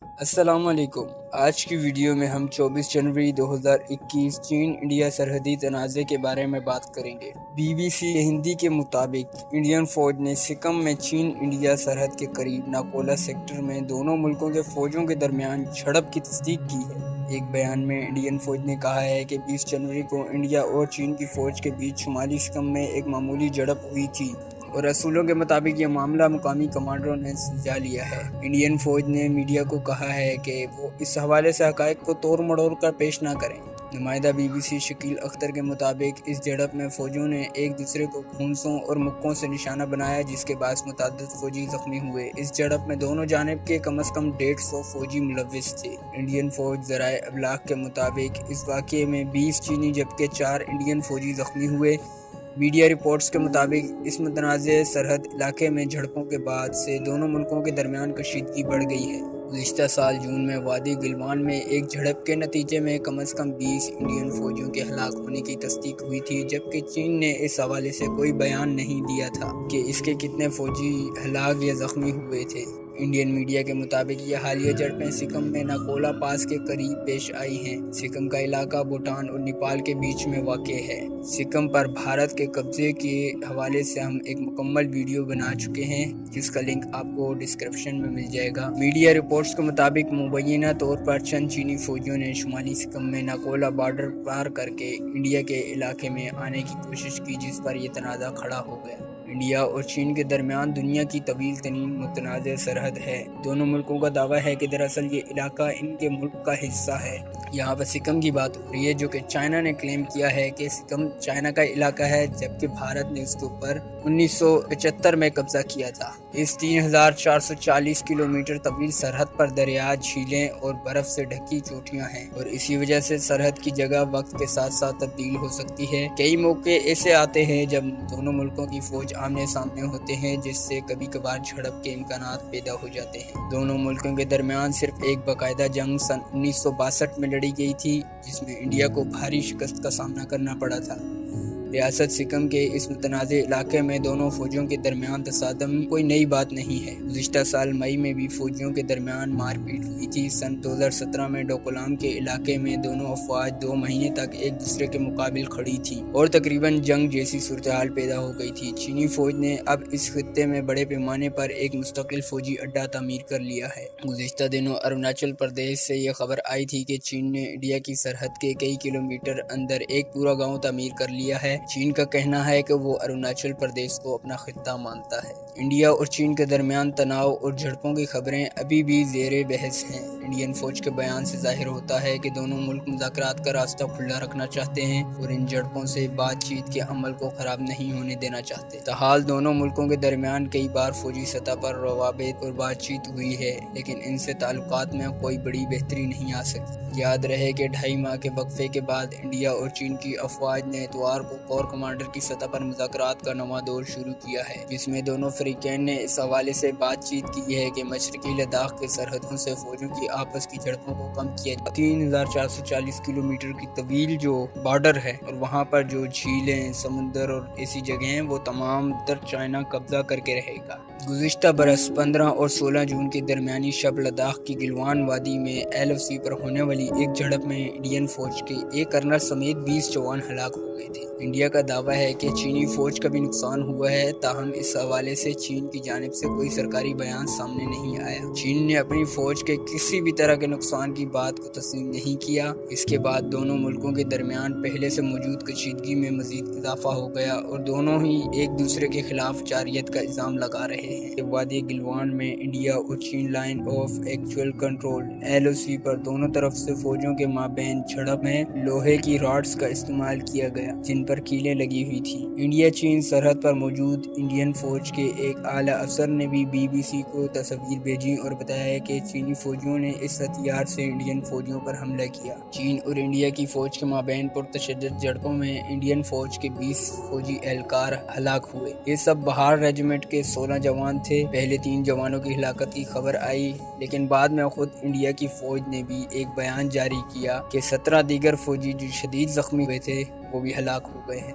السلام علیکم۔ آج کی ویڈیو میں ہم 24 جنوری 2021 چین انڈیا سرحدی تنازع کے بارے میں بات کریں گے۔ بی سی ہندی کے مطابق انڈین فوج نے سکم میں چین انڈیا سرحد کے قریب ناکولا سیکٹر میں دونوں ملکوں کے فوجوں کے درمیان جھڑپ کی تصدیق کی ہے۔ ایک بیان میں انڈین فوج نے کہا ہے کہ 20 جنوری کو انڈیا اور چین کی فوج کے بیچ شمالی سکم میں ایک معمولی جھڑپ ہوئی تھی اور رسولوں کے مطابق یہ معاملہ مقامی کمانڈروں نے سلجھا لیا ہے۔ انڈین فوج نے میڈیا کو کہا ہے کہ وہ اس حوالے سے حقائق کو توڑ مڑوڑ کر پیش نہ کریں۔ نمائندہ بی سی شکیل اختر کے مطابق اس جھڑپ میں فوجوں نے ایک دوسرے کو گھونسوں اور مکوں سے نشانہ بنایا، جس کے باعث متعدد فوجی زخمی ہوئے۔ اس جھڑپ میں دونوں جانب کے کم از کم 150 فوجی ملوث تھے۔ انڈین فوج ذرائع ابلاغ کے مطابق اس واقعے میں 20 چینی جبکہ 4 انڈین فوجی زخمی ہوئے۔ میڈیا رپورٹس کے مطابق اس متنازع سرحد علاقے میں جھڑپوں کے بعد سے دونوں ملکوں کے درمیان کشیدگی بڑھ گئی ہے۔ گزشتہ سال جون میں وادی گلوان میں ایک جھڑپ کے نتیجے میں کم از کم 20 انڈین فوجیوں کے ہلاک ہونے کی تصدیق ہوئی تھی، جبکہ چین نے اس حوالے سے کوئی بیان نہیں دیا تھا کہ اس کے کتنے فوجی ہلاک یا زخمی ہوئے تھے۔ انڈین میڈیا کے مطابق یہ حالیہ جھڑپیں سکم میں ناکولا پاس کے قریب پیش آئی ہیں۔ سکم کا علاقہ بھوٹان اور نیپال کے بیچ میں واقع ہے۔ سکم پر بھارت کے قبضے کے حوالے سے ہم ایک مکمل ویڈیو بنا چکے ہیں، جس کا لنک آپ کو ڈسکرپشن میں مل جائے گا۔ میڈیا رپورٹس کے مطابق مبینہ طور پر چند چینی فوجیوں نے شمالی سکم میں ناکولا بارڈر پار کر کے انڈیا کے علاقے میں آنے کی کوشش کی، جس پر یہ تنازع کھڑا ہو گیا۔ انڈیا اور چین کے درمیان دنیا کی طویل ترین متنازع سرحد ہے۔ دونوں ملکوں کا دعویٰ ہے کہ دراصل یہ علاقہ ان کے ملک کا حصہ ہے۔ یہاں پر سکم کی بات ہو رہی ہے، جو کہ چائنا نے کلیم کیا ہے کہ سکم چائنا کا علاقہ ہے، جبکہ بھارت نے اس کے اوپر 1975 میں قبضہ کیا تھا۔ اس 3440 کلومیٹر طویل سرحد پر دریا، جھیلیں اور برف سے ڈھکی چوٹیاں ہیں، اور اسی وجہ سے سرحد کی جگہ وقت کے ساتھ ساتھ تبدیل ہو سکتی ہے۔ کئی موقع ایسے آتے ہیں جب دونوں ملکوں کی فوج آمنے سامنے ہوتے ہیں، جس سے کبھی کبھار جھڑپ کے امکانات پیدا ہو جاتے ہیں۔ دونوں ملکوں کے درمیان صرف ایک باقاعدہ جنگ سن 1962 میں لڑی گئی تھی، جس میں انڈیا کو بھاری شکست کا سامنا کرنا پڑا تھا۔ ریاست سکم کے اس متنازع علاقے میں دونوں فوجوں کے درمیان تصادم کوئی نئی بات نہیں ہے۔ گزشتہ سال مئی میں بھی فوجیوں کے درمیان مار پیٹ ہوئی تھی۔ سن 2017 میں ڈوکلام کے علاقے میں دونوں افواج 2 مہینے تک ایک دوسرے کے مقابل کھڑی تھی اور تقریباً جنگ جیسی صورتحال پیدا ہو گئی تھی۔ چینی فوج نے اب اس خطے میں بڑے پیمانے پر ایک مستقل فوجی اڈہ تعمیر کر لیا ہے۔ گزشتہ دنوں اروناچل پردیش سے یہ خبر آئی تھی کہ چین نے انڈیا کی سرحد کے کئی کلومیٹر اندر ایک پورا گاؤں تعمیر کر لیا ہے۔ چین کا کہنا ہے کہ وہ اروناچل پردیش کو اپنا خطہ مانتا ہے۔ انڈیا اور چین کے درمیان تناؤ اور جھڑپوں کی خبریں ابھی بھی زیر بحث ہیں۔ انڈین فوج کے بیان سے ظاہر ہوتا ہے کہ دونوں ملک مذاکرات کا راستہ کھلا رکھنا چاہتے ہیں اور ان جھڑپوں سے بات چیت کے عمل کو خراب نہیں ہونے دینا چاہتے۔ تاحال دونوں ملکوں کے درمیان کئی بار فوجی سطح پر روابط اور بات چیت ہوئی ہے، لیکن ان سے تعلقات میں کوئی بڑی بہتری نہیں آ سکی۔ یاد رہے کہ 2.5 ماہ کے وقفے کے بعد انڈیا اور چین کی افواج نے اتوار کو کور کمانڈر کی سطح پر مذاکرات کا نواں دور شروع کیا ہے، جس میں دونوں فریقین نے اس حوالے سے بات چیت کی ہے کہ مشرقی لداخ کے سرحدوں سے فوجوں کی آپس کی جھڑپوں کو کم کیا جائے۔ 3440 کلومیٹر کی طویل جو بارڈر ہے اور وہاں پر جو جھیلیں، سمندر اور ایسی جگہیں ہیں، وہ تمام تر چائنا قبضہ کر کے رہے گا۔ گزشتہ برس 15 اور 16 جون کے درمیانی شب لداخ کی گلوان وادی میں LOC پر ہونے والی ایک جھڑپ میں انڈین فوج کے ایک کرنل سمیت 20 جوان ہلاک ہو گئے تھے۔ انڈیا کا دعویٰ ہے کہ چینی فوج کا بھی نقصان ہوا ہے، تاہم اس حوالے سے چین کی جانب سے کوئی سرکاری بیان سامنے نہیں آیا۔ چین نے اپنی فوج کے کسی بھی طرح کے نقصان کی بات کو تسلیم نہیں کیا۔ اس کے بعد دونوں ملکوں کے درمیان پہلے سے موجود کشیدگی میں مزید اضافہ ہو گیا اور دونوں ہی ایک دوسرے کے خلاف جارحیت کا الزام لگا رہے ہیں۔ وادی گلوان میں انڈیا اور چین line of actual control LOC پر دونوں طرف سے فوجوں کے مابین جھڑپ میں لوہے کی راڈز کا استعمال کیا گیا، جن پر کیلیں لگی ہوئی تھیں۔ انڈیا چین سرحد پر موجود انڈین فوج کے ایک اعلیٰ افسر نے بھی BBC کو تصاویر بھیجی اور بتایا کہ چینی فوجیوں نے اس ہتھیار سے انڈین فوجیوں پر حملہ کیا۔ چین اور انڈیا کی فوج کے مابین پرتشدد جھڑپوں میں انڈین فوج کے 20 فوجی اہلکار ہلاک ہوئے۔ یہ سب بہار ریجیمنٹ کے 16 جوان تھے۔ پہلے 3 جوانوں کی ہلاکت کی خبر آئی، لیکن بعد میں خود انڈیا کی فوج نے بھی ایک بیان جاری کیا کہ 17 دیگر فوجی جو شدید زخمی ہوئے تھے وہ بھی ہلاک ہو گئے ہیں۔